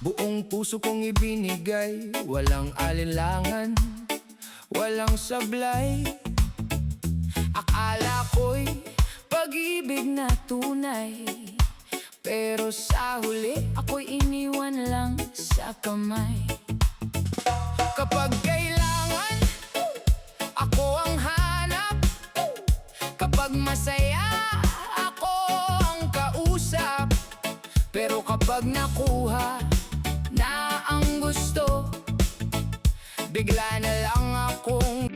Buong puso kong ibinigay, walang alinlangan, walang sablay. Akala ko'y pag-ibig na tunay, pero sa huli ako'y iniwan lang sa kamay. Kapag kailangan, ako ang hanap. Kapag masaya, ako ang kausap. Pero kapag nakuha na ang gusto, bigla na lang akong